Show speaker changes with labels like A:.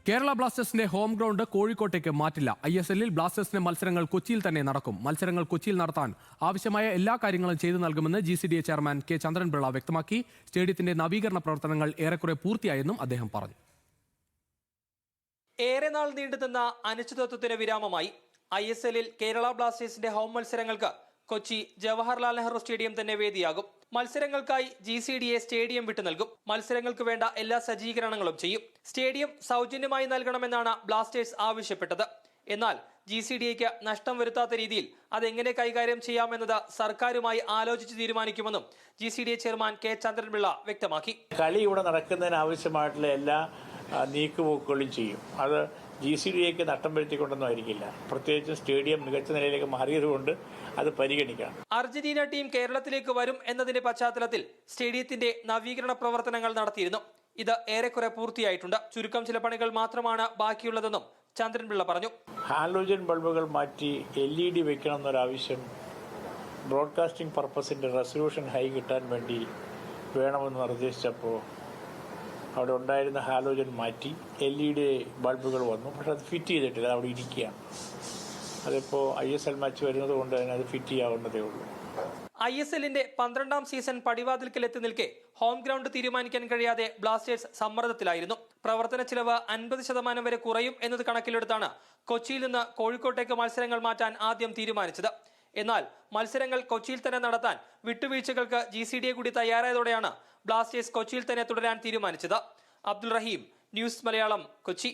A: കേരള ബ്ലാസ്റ്റേഴ്സിന്റെ home ground കോഴിക്കോട്ടേക്ക് മാറ്റില്ല. ISL-ൽ ബ്ലാസ്റ്റേഴ്സിന്റെ മത്സരങ്ങൾ കൊച്ചിയിൽ തന്നെ നടക്കും. മത്സരങ്ങൾ കൊച്ചിയിൽ നടത്താൻ ആവശ്യമായ എല്ലാ കാര്യങ്ങളും ചെയ്തു നൽകുമെന്ന് GCDA ചെയർമാൻ കെ ചന്ദ്രൻപിള്ള വ്യക്തമാക്കി. സ്റ്റേഡിയത്തിന്റെ നവീകരണ പ്രവർത്തനങ്ങൾ ഏറെക്കുറെ പൂർത്തിയായെന്നും അദ്ദേഹം പറഞ്ഞു.
B: ഏറെ നാൾ നീണ്ടുനിന്ന അനിശ്ചിതത്വത്തിന് വിരാമമായി. ISL-ൽ കേരള ബ്ലാസ്റ്റേഴ്സിന്റെ ഹോം മത്സരങ്ങൾക്ക് കൊച്ചി ജവഹർലാൽ നെഹ്റു സ്റ്റേഡിയം തന്നെ വേദിയാകും. മത്സരങ്ങൾക്കായി GCDA സ്റ്റേഡിയം വിട്ടു നൽകും. മത്സരങ്ങൾക്ക് വേണ്ട എല്ലാ സജ്ജീകരണങ്ങളും ചെയ്യും. സ്റ്റേഡിയം സൗജന്യമായി നൽകണമെന്നാണ് ബ്ലാസ്റ്റേഴ്സ് ആവശ്യപ്പെട്ടത്. എന്നാൽ GCDAക്ക് നഷ്ടം വരുത്താത്ത രീതിയിൽ അതെങ്ങനെ കൈകാര്യം ചെയ്യാമെന്നത് സർക്കാരുമായി ആലോചിച്ച് തീരുമാനിക്കുമെന്നും GCDA ചെയർമാൻ കെ ചന്ദ്രൻപിള്ള വ്യക്തമാക്കി.
C: കളി ഇവിടെ നടക്കുന്നതിന് ആവശ്യമായിട്ടുള്ള എല്ലാ നീക്കുപോക്കുകളും ചെയ്യും. അത് GCDAക്ക് നഷ്ടം വരുത്തിക്കൊണ്ടൊന്നും ആയിരിക്കില്ല. പ്രത്യേകിച്ച് സ്റ്റേഡിയം മികച്ച നിലയിലേക്ക് മാറിയതുകൊണ്ട് അത് പരിഗണിക്കണം.
B: അർജന്റീന ടീം കേരളത്തിലേക്ക് വരും എന്നതിന്റെ പശ്ചാത്തലത്തിൽ സ്റ്റേഡിയത്തിന്റെ നവീകരണ പ്രവർത്തനങ്ങൾ നടത്തിയിരുന്നു. ഇത് ഏറെക്കുറെ പൂർത്തിയായിട്ടുണ്ട്. ചുരുക്കം ചില പണികൾ മാത്രമാണ് ബാക്കിയുള്ളതെന്നും ചന്ദ്രൻപിള്ള പറഞ്ഞു.
C: ഹാലോജൻ ബൾബുകൾ മാറ്റി LED വെക്കണം എന്നൊരാവശ്യം ബ്രോഡ്കാസ്റ്റിംഗ് പർപ്പസിന്റെ റെസൊല്യൂഷൻ ഹൈ കിട്ടാൻ വേണ്ടി വേണമെന്ന് നിർദ്ദേശിച്ചപ്പോൾ അവിടെ ഉണ്ടായിരുന്ന ഹാലോജൻ മാറ്റി LED ബൾബുകൾ വന്നു. പക്ഷെ അത് ഫിറ്റ് ചെയ്തിട്ടില്ല, അവിടെ ഇരിക്കുകയാണ്. അതിപ്പോൾ ISL മാച്ച് വരുന്നത് കൊണ്ട് തന്നെ അത് ഫിറ്റ് ചെയ്യാവുന്നതേ ഉള്ളൂ.
B: ISL-ന്റെ 12ാം സീസൺ പടിവാതിൽക്കലെത്തി നിൽക്കെ ഹോം ഗ്രൗണ്ട് തീരുമാനിക്കാൻ കഴിയാതെ ബ്ലാസ്റ്റേഴ്സ് സമ്മർദ്ദത്തിലായിരുന്നു. പ്രവർത്തന ചിലവ് 50% വരെ കുറയും എന്നത് കണക്കിലെടുത്താണ് കൊച്ചിയിൽ നിന്ന് കോഴിക്കോട്ടേക്ക് മത്സരങ്ങൾ മാറ്റാൻ ആദ്യം തീരുമാനിച്ചത്. എന്നാൽ മത്സരങ്ങൾ കൊച്ചിയിൽ തന്നെ നടത്താൻ വിട്ടുവീഴ്ചകൾക്ക് GCDA കൂടി തയ്യാറായതോടെയാണ് ബ്ലാസ്റ്റേഴ്സ് കൊച്ചിയിൽ തന്നെ തുടരാൻ തീരുമാനിച്ചത്. അബ്ദുൾ റഹീം, ന്യൂസ് മലയാളം, കൊച്ചി.